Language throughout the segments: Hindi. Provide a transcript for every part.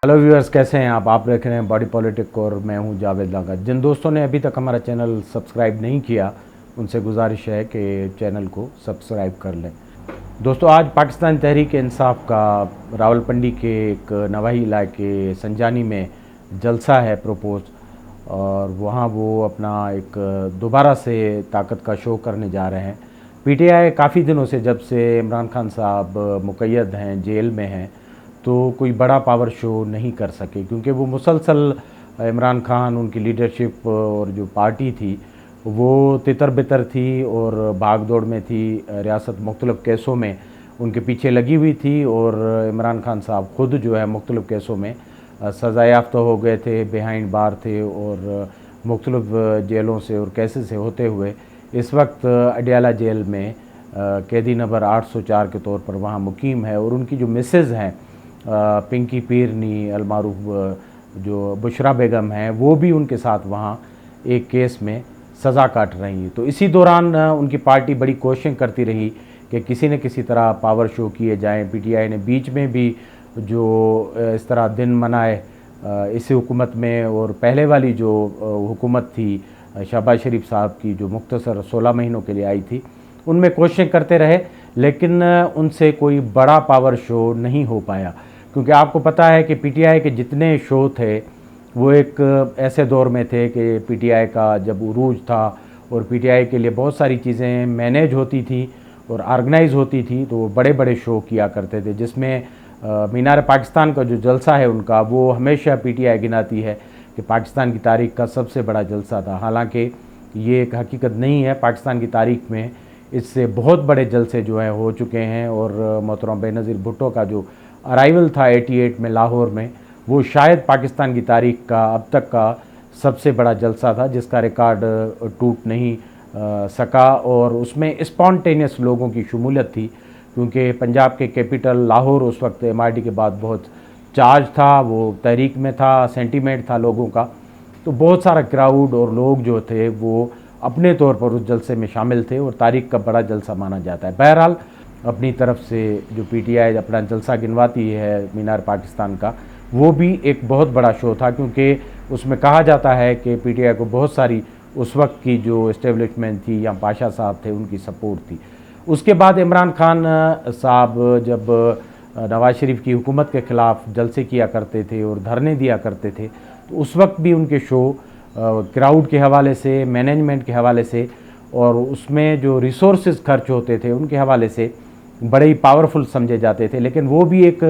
हेलो व्यूअर्स, कैसे हैं आप देख रहे हैं बॉडी पॉलिटिक और मैं हूं जावेद लागा। जिन दोस्तों ने अभी तक हमारा चैनल सब्सक्राइब नहीं किया उनसे गुजारिश है कि चैनल को सब्सक्राइब कर लें। दोस्तों, आज पाकिस्तान तहरीक इंसाफ का रावलपिंडी के एक नवाही इलाके संजानी में जलसा है प्रपोज, और वहाँ वो अपना एक दोबारा से ताकत का शो करने जा रहे हैं। पीटीआई काफ़ी दिनों से, जब से इमरान खान साहब मुक़य्यद हैं, जेल में हैं, तो कोई बड़ा पावर शो नहीं कर सके, क्योंकि वो मुसलसल इमरान खान, उनकी लीडरशिप और जो पार्टी थी वो तितर बितर थी और भाग दौड़ में थी। रियासत मुख्तलिफ़ केसों में उनके पीछे लगी हुई थी, और इमरान खान साहब ख़ुद जो है मुख्तलिफ़ केसों में सज़ा याफ्ता हो गए थे, बिहाइंड बार थे, और मुख्तलिफ़ जेलों से और कैसे से होते हुए इस वक्त अडियाला जेल में कैदी नंबर 804 के तौर पर वहाँ मुकीम है। और उनकी जो मिसेज़ हैं पिंकी पीरनी अलमारूफ, जो बुशरा बेगम हैं, वो भी उनके साथ वहाँ एक केस में सज़ा काट रही हैं। तो इसी दौरान उनकी पार्टी बड़ी कोशिश करती रही कि किसी न किसी तरह पावर शो किए जाएं। पीटीआई ने बीच में भी जो इस तरह दिन मनाए इस हुकूमत में, और पहले वाली जो हुकूमत थी शहबाज शरीफ साहब की, जो मुख्तसर 16 महीनों के लिए आई थी, उनमें कोशिशें करते रहे, लेकिन उनसे कोई बड़ा पावर शो नहीं हो पाया। क्योंकि आपको पता है कि पीटीआई के जितने शो थे वो एक ऐसे दौर में थे कि पीटीआई का जब उरूज था और पीटीआई के लिए बहुत सारी चीज़ें मैनेज होती थी और ऑर्गेनाइज होती थी, तो वो बड़े बड़े शो किया करते थे, जिसमें मीनार पाकिस्तान का जो जलसा है उनका, वो हमेशा पीटीआई गिनाती है कि पाकिस्तान की तारीख़ का सबसे बड़ा जलसा था। हालांकि ये एक हकीकत नहीं है। पाकिस्तान की तारीख़ में इससे बहुत बड़े जलसे जो हैं हो चुके हैं, और मोहतरम बेनज़ीर भुट्टो का जो अराइवल था 88 में लाहौर में, वो शायद पाकिस्तान की तारीख़ का अब तक का सबसे बड़ा जलसा था, जिसका रिकॉर्ड टूट नहीं सका। और उसमें स्पॉन्टेनियस लोगों की शमूलियत थी, क्योंकि पंजाब के कैपिटल लाहौर उस वक्त एमआईडी के बाद बहुत चार्ज था, वो तहरीक में था, सेंटीमेंट था लोगों का। तो बहुत सारा क्राउड और लोग जो थे वो अपने तौर पर उस जलसे में शामिल थे, और तारीख़ का बड़ा जलसा माना जाता है। बहरहाल, अपनी तरफ से जो पीटीआई अपना जलसा गिनवाती है मीनार पाकिस्तान का, वो भी एक बहुत बड़ा शो था, क्योंकि उसमें कहा जाता है कि पीटीआई को बहुत सारी उस वक्त की जो इस्टेब्लिशमेंट थी या पाशा साहब थे उनकी सपोर्ट थी। उसके बाद इमरान खान साहब जब नवाज शरीफ की हुकूमत के ख़िलाफ़ जलसे किया करते थे और धरने दिया करते थे, तो उस वक्त भी उनके शो क्राउड के हवाले से, मैनेजमेंट के हवाले से, और उसमें जो रिसोर्सेज खर्च होते थे उनके हवाले से बड़े ही पावरफुल समझे जाते थे। लेकिन वो भी एक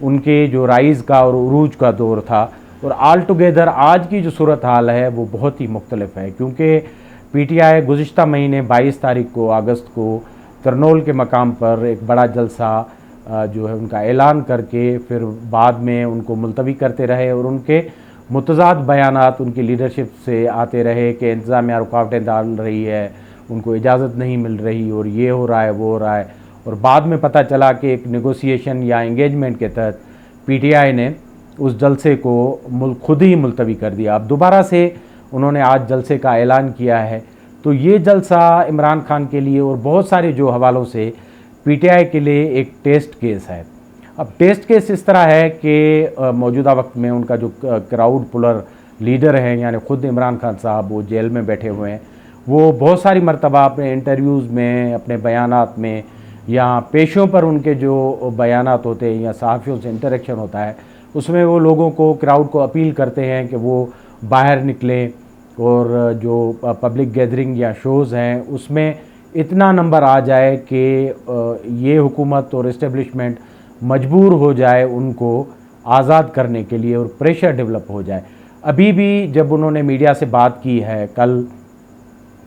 उनके जो राइज़ का और उरूज का दौर था। और आल टुगेदर आज की जो सूरत हाल है वो बहुत ही मुख्तलिफ है, क्योंकि पीटीआई गुज़िश्ता महीने 22 तारीख को अगस्त को तरनोल के मकाम पर एक बड़ा जलसा जो है उनका ऐलान करके फिर बाद में उनको मुलतवी करते रहे, और उनके मुतज़ाद बयानात उनकी लीडरशिप से आते रहे कि इंतज़ामिया रुकावटें डाल रही है, उनको इजाज़त नहीं मिल रही, और ये हो रहा है, वो हो रहा है। और बाद में पता चला कि एक नेगोशिएशन या एंगेजमेंट के तहत पीटीआई ने उस जलसे को खुद ही मुलतवी कर दिया। अब दोबारा से उन्होंने आज जलसे का ऐलान किया है। तो ये जलसा इमरान खान के लिए और बहुत सारे जो हवालों से पीटीआई के लिए एक टेस्ट केस है। अब टेस्ट केस इस तरह है कि मौजूदा वक्त में उनका जो क्राउड पुलर लीडर हैं, यानी ख़ुद इमरान खान साहब, वो जेल में बैठे हुए हैं। वो बहुत सारी मरतबा अपने इंटरव्यूज़ में, अपने बयानात में, या पेशों पर उनके जो बयानात होते हैं या सहाफ़ियों से इंटरेक्शन होता है, उसमें वो लोगों को, क्राउड को अपील करते हैं कि वो बाहर निकलें, और जो पब्लिक गैदरिंग या शोज़ हैं उसमें इतना नंबर आ जाए कि ये हुकूमत और इस्टेब्लिशमेंट मजबूर हो जाए उनको आज़ाद करने के लिए, और प्रेशर डेवलप हो जाए। अभी भी जब उन्होंने मीडिया से बात की है कल,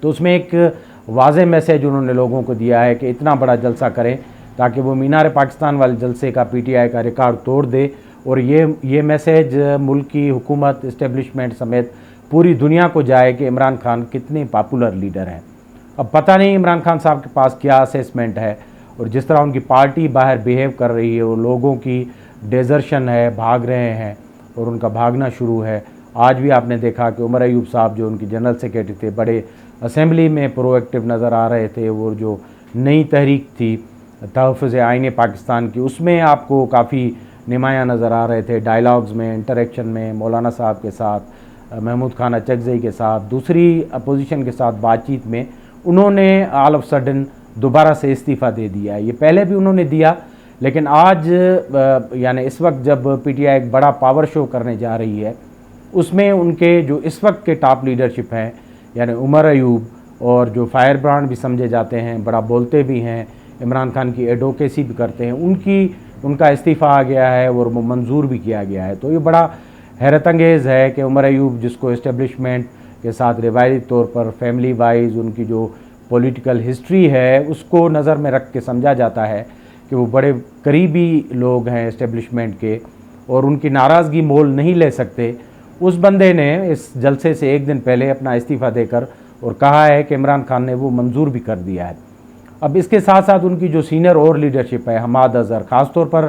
तो उसमें एक वाज़ेह मैसेज उन्होंने लोगों को दिया है कि इतना बड़ा जलसा करें ताकि वो मीनार पाकिस्तान वाले जलसे का पीटीआई का रिकॉर्ड तोड़ दे। और ये मैसेज मुल्क की हुकूमत, इस्टेब्लिशमेंट समेत पूरी दुनिया को जाए कि इमरान खान कितने पॉपुलर लीडर हैं। अब पता नहीं इमरान खान साहब के पास क्या असेसमेंट है, और जिस तरह उनकी पार्टी बाहर बिहेव कर रही है, वो लोगों की डेजर्शन है, भाग रहे हैं और उनका भागना शुरू है। आज भी आपने देखा कि उमर अयूब साहब जो उनकी जनरल सेक्रेटरी थे, बड़े असेंबली में प्रोएक्टिव नज़र आ रहे थे। वो जो नई तहरीक थी तहफ़्फ़ुज़ आईन पाकिस्तान की, उसमें आपको काफ़ी नुमायाँ नज़र आ रहे थे डायलॉग्स में, इंटरेक्शन में, मौलाना साहब के साथ, महमूद खान अचकज़ई के साथ, दूसरी अपोजिशन के साथ बातचीत में उन्होंने ऑल ऑफ सडन दोबारा से इस्तीफ़ा दे दिया है। ये पहले भी उन्होंने दिया, लेकिन आज यानी इस वक्त जब पीटीआई एक बड़ा पावर शो करने जा रही है, उसमें उनके जो इस वक्त के टॉप लीडरशिप हैं, यानी उमर अयूब, और जो फायर ब्रांड भी समझे जाते हैं, बड़ा बोलते भी हैं, इमरान खान की एडवोकेसी भी करते हैं, उनका इस्तीफ़ा आ गया है और वो मंजूर भी किया गया है। तो ये बड़ा हैरत अंगेज़ है कि उमर अयूब, जिसको इस्टेब्लिशमेंट के साथ रिवायती तौर पर फैमिली वाइज उनकी जो पॉलिटिकल हिस्ट्री है उसको नज़र में रख के समझा जाता है कि वो बड़े करीबी लोग हैं इस्टेब्लिशमेंट के और उनकी नाराज़गी मोल नहीं ले सकते, उस बंदे ने इस जलसे से एक दिन पहले अपना इस्तीफ़ा देकर और कहा है कि इमरान खान ने वो मंजूर भी कर दिया है। अब इसके साथ साथ उनकी जो सीनियर और लीडरशिप है, हमाद अज़हर, ख़ास तौर पर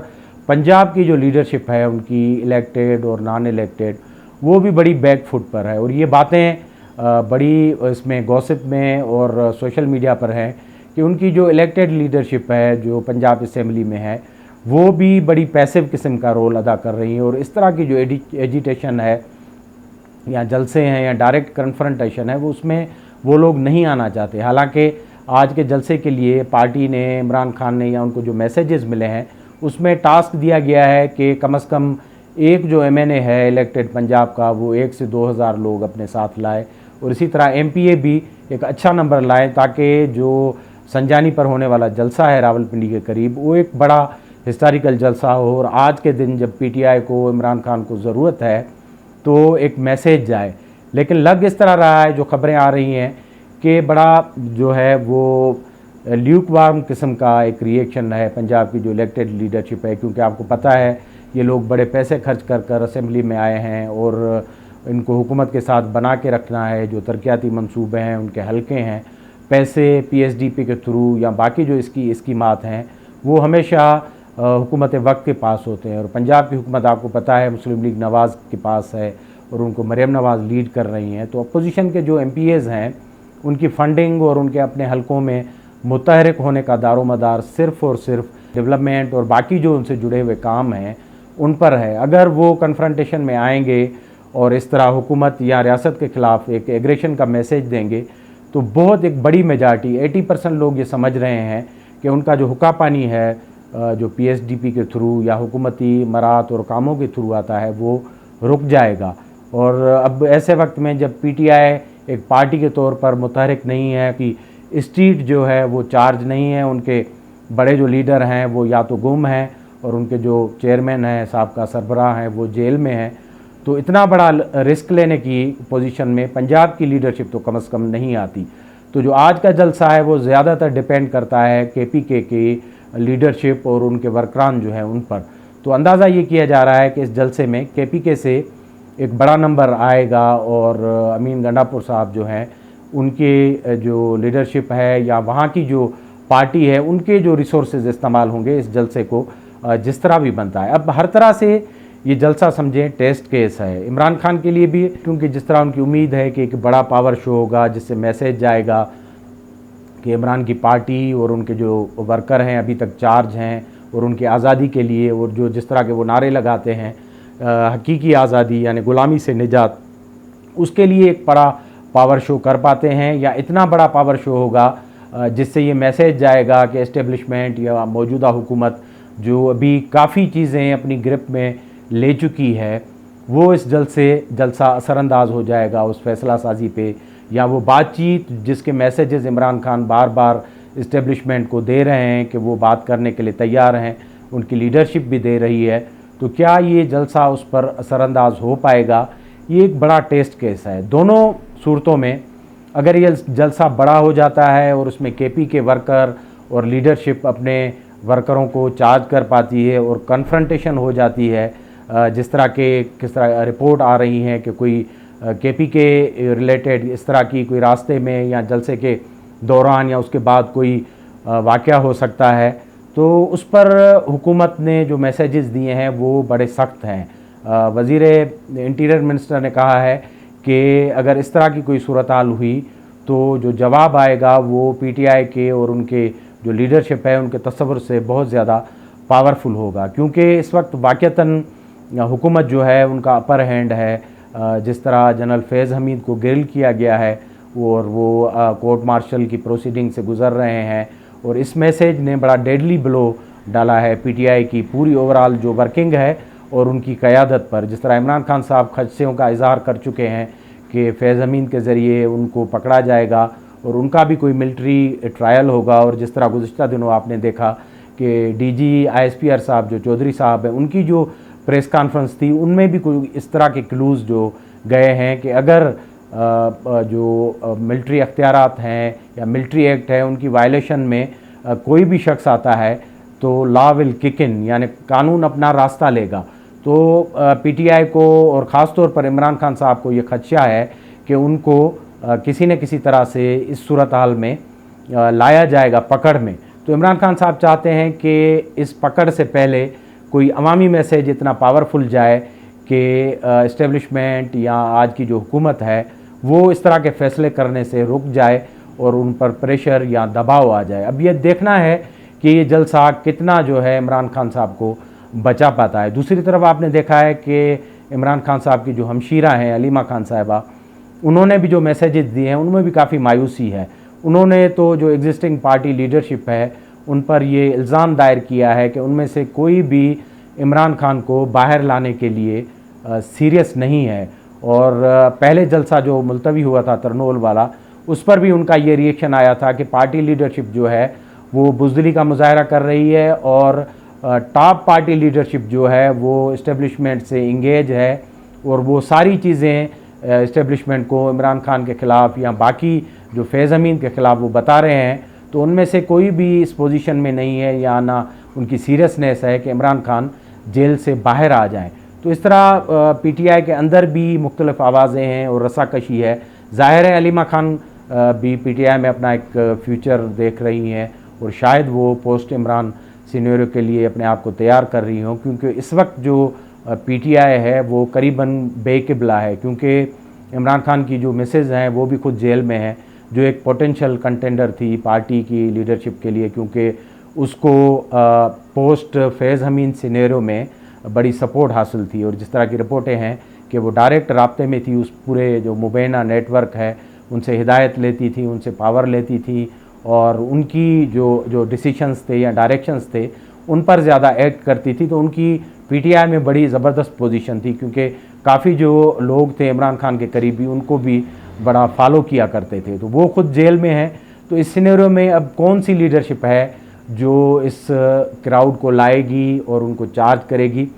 पंजाब की जो लीडरशिप है उनकी, इलेक्टेड और नॉन इलेक्टेड, वो भी बड़ी बैक फुट पर है। और ये बातें बड़ी इसमें गॉसिप में और सोशल मीडिया पर हैं कि उनकी जो इलेक्टेड लीडरशिप है जो पंजाब असेंबली में है, वो भी बड़ी पैसिव किस्म का रोल अदा कर रही है। और इस तरह की जो एजिटेशन है या जलसे हैं या डायरेक्ट कन्फ्रंटेशन है, वो उसमें वो लोग नहीं आना चाहते। हालांकि आज के जलसे के लिए पार्टी ने, इमरान खान ने, या उनको जो मैसेजेस मिले हैं उसमें टास्क दिया गया है कि कम से कम एक जो एमएनए है इलेक्टेड पंजाब का, वो 1 से 2,000 लोग अपने साथ लाए, और इसी तरह एमपीए भी एक अच्छा नंबर लाए, ताकि जो संजानी पर होने वाला जलसा है रावलपिंडी के करीब, वो एक बड़ा हिस्टोरिकल जलसा हो। और आज के दिन जब पीटीआई को, इमरान खान को ज़रूरत है तो एक मैसेज जाए। लेकिन लग इस तरह रहा है, जो खबरें आ रही हैं, कि बड़ा जो है वो ल्यूक वार्म किस्म का एक रिएक्शन है पंजाब की जो इलेक्टेड लीडरशिप है, क्योंकि आपको पता है ये लोग बड़े पैसे खर्च कर कर असेंबली में आए हैं और इनको हुकूमत के साथ बना के रखना है। जो तरक्याती मंसूबे हैं, उनके हल्के हैं, पैसे पीएसडीपी के थ्रू या बाकी जो इसकी स्कीमात हैं, वो हमेशा हुकूमत वक्त के पास होते हैं। और पंजाब की हुकूमत आपको पता है मुस्लिम लीग नवाज़ के पास है और उनको मरियम नवाज़ लीड कर रही हैं। तो अपोजिशन के जो एमपीएज़ हैं, उनकी फ़ंडिंग और उनके अपने हलकों में मुतहरिक होने का दारोमदार सिर्फ़ और सिर्फ डेवलपमेंट और बाकी जो उनसे जुड़े हुए काम हैं उन पर है। अगर वो कन्फ्रंटेशन में आएंगे और इस तरह हुकूमत या रियासत के ख़िलाफ़ एक एग्रेशन का मैसेज देंगे, तो बहुत एक बड़ी मेजॉरिटी 80% लोग ये समझ रहे हैं कि उनका जो हुक्का पानी है, जो पीएसडीपी के थ्रू या हुकूमती मरात और कामों के थ्रू आता है, वो रुक जाएगा। और अब ऐसे वक्त में जब पीटीआई एक पार्टी के तौर पर मुतहरिक नहीं है, कि स्ट्रीट जो है वो चार्ज नहीं है, उनके बड़े जो लीडर हैं वो या तो गुम हैं और उनके जो चेयरमैन हैं, साबका सरबराह हैं, वो जेल में हैं, तो इतना बड़ा रिस्क लेने की पोजीशन में पंजाब की लीडरशिप तो कम से कम नहीं आती। तो जो आज का जलसा है वो ज़्यादातर डिपेंड करता है केपीके की लीडरशिप और उनके वर्करान जो हैं उन पर। तो अंदाज़ा ये किया जा रहा है कि इस जलसे में केपीके से एक बड़ा नंबर आएगा और अमीन गंडापुर साहब जो हैं, उनके जो लीडरशिप है या वहाँ की जो पार्टी है, उनके जो रिसोर्सेज इस्तेमाल होंगे इस जलसे को जिस तरह भी बनता है। अब हर तरह से ये जलसा समझें टेस्ट केस है इमरान खान के लिए भी, क्योंकि जिस तरह उनकी उम्मीद है कि एक बड़ा पावर शो होगा जिससे मैसेज जाएगा कि इमरान की पार्टी और उनके जो वर्कर हैं अभी तक चार्ज हैं और उनकी आज़ादी के लिए, और जो जिस तरह के वो नारे लगाते हैं हकीकी आज़ादी यानी ग़ुलामी से निजात, उसके लिए एक बड़ा पावर शो कर पाते हैं, या इतना बड़ा पावर शो होगा जिससे ये मैसेज जाएगा कि एस्टेब्लिशमेंट या मौजूदा हुकूमत जो अभी काफ़ी चीज़ें अपनी ग्रिप में ले चुकी है, वो इस जलसा असरअंदाज हो जाएगा उस फैसला साजी पे, या वो बातचीत जिसके मैसेजेस इमरान खान बार बार इस्टेब्लिशमेंट को दे रहे हैं कि वो बात करने के लिए तैयार हैं, उनकी लीडरशिप भी दे रही है, तो क्या ये जलसा उस पर असरअंदाज हो पाएगा? ये एक बड़ा टेस्ट केस है। दोनों सूरतों में अगर ये जलसा बड़ा हो जाता है और उसमें केपी के वर्कर और लीडरशिप अपने वर्करों को चार्ज कर पाती है और कन्फ्रंटेशन हो जाती है, जिस तरह के किस तरह रिपोर्ट आ रही हैं कि कोई केपी के रिलेटेड इस तरह की कोई रास्ते में या जलसे के दौरान या उसके बाद कोई वाक़या हो सकता है, तो उस पर हुकूमत ने जो मैसेजेस दिए हैं वो बड़े सख्त हैं। वज़ीर इंटीरियर मिनिस्टर ने कहा है कि अगर इस तरह की कोई सूरत हाल हुई तो जो जवाब आएगा वो पीटीआई के और उनके जो लीडरशिप है उनके तस्वुर से बहुत ज़्यादा पावरफुल होगा, क्योंकि इस वक्त वाक़तन हुकूमत जो है उनका अपर हैंड है। जिस तरह जनरल फैज़ हमीद को ग्रिल किया गया है और वो कोर्ट मार्शल की प्रोसीडिंग से गुज़र रहे हैं, और इस मैसेज ने बड़ा डेडली ब्लो डाला है पीटीआई की पूरी ओवरऑल जो वर्किंग है और उनकी क़यादत पर। जिस तरह इमरान खान साहब खदशों का इज़हार कर चुके हैं कि फैज़ हमीद के ज़रिए उनको पकड़ा जाएगा और उनका भी कोई मिलिट्री ट्रायल होगा। और जिस तरह गुज़िश्ता दिनों आपने देखा कि डीजी ISPR साहब जो चौधरी साहब हैं, उनकी जो प्रेस कॉन्फ्रेंस थी उनमें भी कोई इस तरह के क्लूज़ जो गए हैं कि अगर जो मिलिट्री अख्तियारात हैं या मिलिट्री एक्ट है उनकी वायलेशन में कोई भी शख्स आता है तो लॉ विल किक इन, यानी कानून अपना रास्ता लेगा। तो पीटीआई को और ख़ास तौर पर इमरान खान साहब को ये खदशा है कि उनको किसी न किसी तरह से इस सूरत हाल में लाया जाएगा पकड़ में। तो इमरान खान साहब चाहते हैं कि इस पकड़ से पहले कोई अवामी मैसेज इतना पावरफुल जाए कि इस्टेब्लिशमेंट या आज की जो हुकूमत है वो इस तरह के फ़ैसले करने से रुक जाए और उन पर प्रेशर या दबाव आ जाए। अब ये देखना है कि ये जलसा कितना जो है इमरान खान साहब को बचा पाता है। दूसरी तरफ आपने देखा है कि इमरान खान साहब की जो हमशीरा हैं अलीमा खान साहिबा, उन्होंने भी जो मैसेजेस दिए हैं उनमें भी काफ़ी मायूसी है। उन्होंने तो जो एग्जिस्टिंग पार्टी लीडरशिप है उन पर ये इल्ज़ाम दायर किया है कि उनमें से कोई भी इमरान खान को बाहर लाने के लिए सीरियस नहीं है। और पहले जलसा जो मुलतवी हुआ था तरनोल वाला, उस पर भी उनका ये रिएक्शन आया था कि पार्टी लीडरशिप जो है वो बुज़दिली का मुज़ाहरा कर रही है और टॉप पार्टी लीडरशिप जो है वो इस्टेब्लिशमेंट से इंगेज है और वो सारी चीज़ें इस्टेब्लिशमेंट को इमरान खान के ख़िलाफ़ या बाकी जो फैज़ हमीद के ख़िलाफ़ वो बता रहे हैं। तो उनमें से कोई भी इस पोजीशन में नहीं है या ना उनकी सीरियसनेस है कि इमरान खान जेल से बाहर आ जाएं। तो इस तरह पीटीआई के अंदर भी मुख्तलिफ आवाज़ें हैं और रसाकशी है। ज़ाहिर है अलीमा खान भी पीटीआई में अपना एक फ्यूचर देख रही हैं और शायद वो पोस्ट इमरान सिनेरियो के लिए अपने आप को तैयार कर रही हों, क्योंकि इस वक्त जो पीटीआई है वो करीबन बेकिबला है, क्योंकि इमरान खान की जो मिसेज़ हैं वो भी खुद जेल में हैं, जो एक पोटेंशियल कंटेंडर थी पार्टी की लीडरशिप के लिए, क्योंकि उसको पोस्ट फैज़ हमीद सिनेरियो में बड़ी सपोर्ट हासिल थी। और जिस तरह की रिपोर्टें हैं कि वो डायरेक्ट राब्ते में थी उस पूरे जो मुबैना नेटवर्क है उनसे हिदायत लेती थी, उनसे पावर लेती थी और उनकी जो डिसीशंस थे या डायरेक्शंस थे उन पर ज़्यादा एक्ट करती थी। तो उनकी पीटीआई में बड़ी ज़बरदस्त पोजीशन थी, क्योंकि काफ़ी जो लोग थे इमरान खान के करीबी उनको भी बड़ा फॉलो किया करते थे। तो वो खुद जेल में हैं। तो इस सिनेरियो में अब कौन सी लीडरशिप है जो इस क्राउड को लाएगी और उनको चार्ज करेगी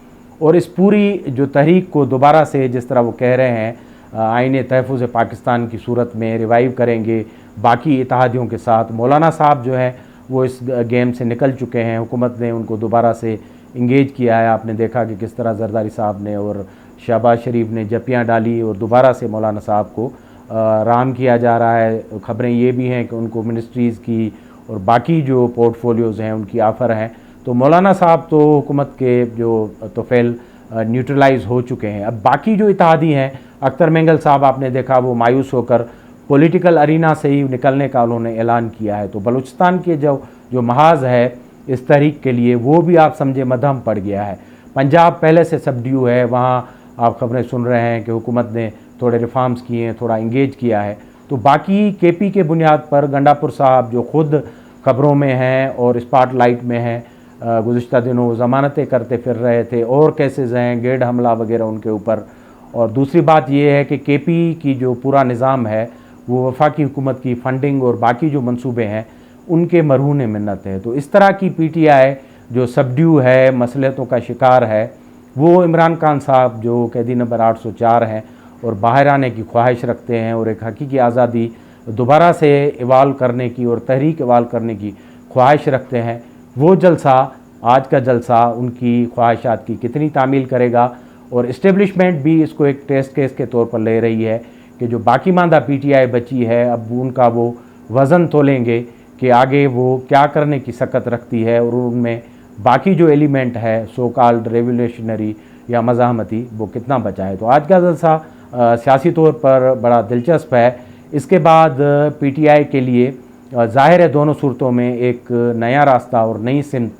और इस पूरी जो तहरीक को दोबारा से, जिस तरह वो कह रहे हैं, आईने तहफ़्फ़ुज़ पाकिस्तान की सूरत में रिवाइव करेंगे बाकी इत्तेहादियों के साथ। मौलाना साहब जो हैं वो इस गेम से निकल चुके हैं, हुकूमत ने उनको दोबारा से इंगेज किया है। आपने देखा कि किस तरह जरदारी साहब ने और शहबाज शरीफ ने जपियाँ डाली और दोबारा से मौलाना साहब को राम किया जा रहा है। ख़बरें ये भी हैं कि उनको मिनिस्ट्रीज़ की और बाकी जो पोर्टफोलियोज़ हैं उनकी ऑफ़र हैं। तो मौलाना साहब तो हुकूमत के जो तोफ़ैल न्यूट्रलाइज़ हो चुके हैं। अब बाकी जो इत्तेहादी हैं, अख्तर मेंगल साहब आपने देखा वो मायूस होकर पॉलिटिकल अरीना से ही निकलने का उन्होंने ऐलान किया है। तो बलूचिस्तान के जो महाज है इस तहरीक के लिए वो भी आप समझे मध्यम पड़ गया है। पंजाब पहले से सबड्यू है, वहाँ आप खबरें सुन रहे हैं कि हुकूमत ने थोड़े रिफॉर्म्स किए हैं, थोड़ा इंगेज किया है। तो बाकी केपी के बुनियाद पर गंडापुर साहब जो ख़ुद खबरों में हैं और स्पॉटलाइट में हैं, गुज़िश्ता दिनों ज़मानतें करते फिर रहे थे और केसेस हैं गेड हमला वगैरह उनके ऊपर। और दूसरी बात यह है कि केपी की जो पूरा निज़ाम है वो वफाकी हुकूमत की फ़ंडिंग और बाकी जो मंसूबे हैं उनके मरहून मिन्नत है। तो इस तरह की पीटीआई जो सबड्यू है, मसलियतों का शिकार है, वो इमरान खान साहब जो कैदी नंबर 804 हैं और बाहर आने की ख्वाहिश रखते हैं और एक हकीकी आज़ादी दोबारा से इवाल्व करने की और तहरीक इवाल्व करने की ख्वाहिश रखते हैं, वो जलसा, आज का जलसा उनकी ख्वाहिशात की कितनी तामील करेगा। और इस्टेब्लिशमेंट भी इसको एक टेस्ट केस के तौर पर ले रही है कि जो बाकी मांदा पीटीआई बची है अब उनका वो वज़न तोलेंगे कि आगे वो क्या करने की सकत रखती है और उनमें बाकी जो एलिमेंट है सो कॉल्ड रेवोल्यूशनरी या मज़ाहमती वो कितना बचा है। तो आज का जलसा सियासी तौर पर बड़ा दिलचस्प है। इसके बाद पीटीआई के लिए ज़ाहिर है दोनों सूरतों में एक नया रास्ता और नई सिमत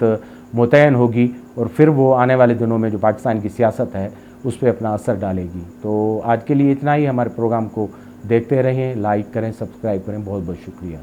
मुतयन होगी और फिर वो आने वाले दिनों में जो पाकिस्तान की सियासत है उस पर अपना असर डालेगी। तो आज के लिए इतना ही। हमारे प्रोग्राम को देखते रहें, लाइक करें, सब्सक्राइब करें। बहुत बहुत शुक्रिया।